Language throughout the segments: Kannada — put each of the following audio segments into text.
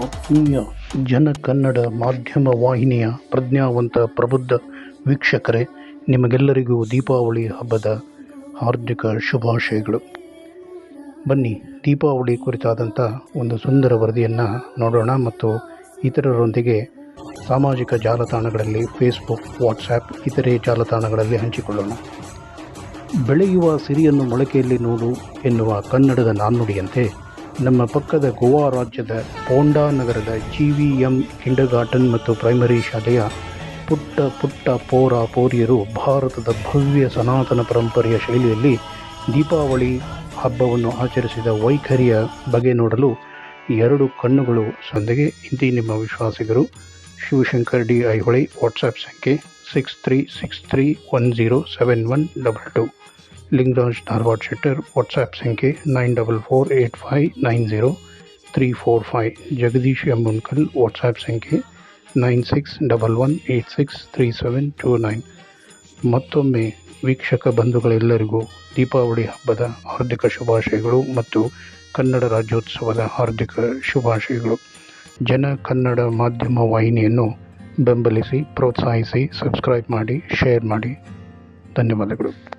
ಆತ್ಮೀಯ ಜನ ಕನ್ನಡ ಮಾಧ್ಯಮ ವಾಹಿನಿಯ ಪ್ರಜ್ಞಾವಂತ ಪ್ರಬುದ್ಧ ವೀಕ್ಷಕರೇ, ನಿಮಗೆಲ್ಲರಿಗೂ ದೀಪಾವಳಿ ಹಬ್ಬದ ಹಾರ್ದಿಕ ಶುಭಾಶಯಗಳು. ಬನ್ನಿ, ದೀಪಾವಳಿ ಕುರಿತಾದಂಥ ಒಂದು ಸುಂದರ ವರದಿಯನ್ನು ನೋಡೋಣ ಮತ್ತು ಇತರರೊಂದಿಗೆ ಸಾಮಾಜಿಕ ಜಾಲತಾಣಗಳಲ್ಲಿ ಫೇಸ್ಬುಕ್, ವಾಟ್ಸ್ಯಾಪ್ ಇತರೆ ಜಾಲತಾಣಗಳಲ್ಲಿ ಹಂಚಿಕೊಳ್ಳೋಣ. ಬೆಳೆಯುವ ಸಿರಿಯನ್ನು ಮೊಳಕೆಯಲ್ಲಿ ನೋಡು ಎನ್ನುವ ಕನ್ನಡದ ನಾಣ್ಣುಡಿಯಂತೆ ನಮ್ಮ ಪಕ್ಕದ ಗೋವಾ ರಾಜ್ಯದ ಪೋಂಡಾ ನಗರದ GVM ಕಿಂಡರ್ಗಾರ್ಟನ್ ಮತ್ತು ಪ್ರೈಮರಿ ಶಾಲೆಯ ಪುಟ್ಟ ಪೋರಿಯರು ಭಾರತದ ಭವ್ಯ ಸನಾತನ ಪರಂಪರೆಯ ಶೈಲಿಯಲ್ಲಿ ದೀಪಾವಳಿ ಹಬ್ಬವನ್ನು ಆಚರಿಸಿದ ವೈಖರಿಯ ಬಗೆ ನೋಡಲು ಎರಡು ಕಣ್ಣುಗಳು ಸಂದೆಗೆ. ಇಂತಿ ನಿಮ್ಮ ವಿಶ್ವಾಸಿಗರು ಶಿವಶಂಕರ್ D ಐಹೊಳೆ. ವಾಟ್ಸ್ಆ್ಯಪ್ ಸಂಖ್ಯೆ 6363107122. ಲಿಂಗರಾಜ್ ಧಾರವಾಡ ಶೆಟ್ಟರ್. ವಾಟ್ಸ್ಆ್ಯಪ್ ಸಂಖ್ಯೆ 9448590345. ಜಗದೀಶ್ ಮುನ್ಕಲ್. ವಾಟ್ಸ್ಆ್ಯಪ್ ಸಂಖ್ಯೆ 9611863729. ಮತ್ತೊಮ್ಮೆ ವೀಕ್ಷಕ ಬಂಧುಗಳೆಲ್ಲರಿಗೂ ದೀಪಾವಳಿ ಹಬ್ಬದ ಹಾರ್ದಿಕ ಶುಭಾಶಯಗಳು ಮತ್ತು ಕನ್ನಡ ರಾಜ್ಯೋತ್ಸವದ ಹಾರ್ದಿಕ ಶುಭಾಶಯಗಳು. ಜನ ಕನ್ನಡ ಮಾಧ್ಯಮ ವಾಹಿನಿಯನ್ನು ಬೆಂಬಲಿಸಿ, ಪ್ರೋತ್ಸಾಹಿಸಿ, ಸಬ್ಸ್ಕ್ರೈಬ್ ಮಾಡಿ, ಶೇರ್ ಮಾಡಿ. ಧನ್ಯವಾದಗಳು.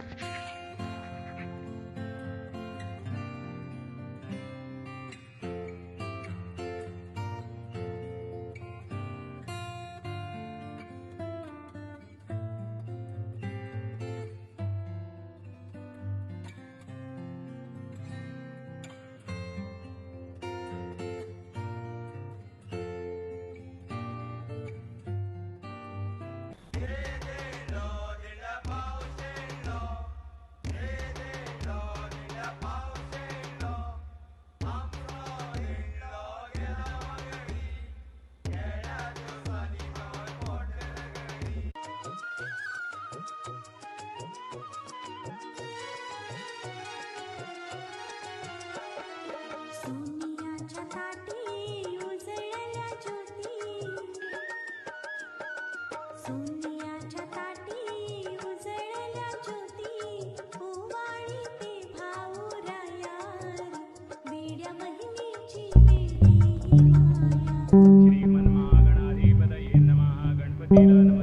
सोनियाच्या ताटी उजळल्या ज्योती, सोनियाच्या ताटी उजळल्या ज्योती, ओवाळी ते भाऊरायार, वेड्या बहिणीची वेडी माया. श्रीमन्महागणाधिपतये नमः. गणपतीला नमः.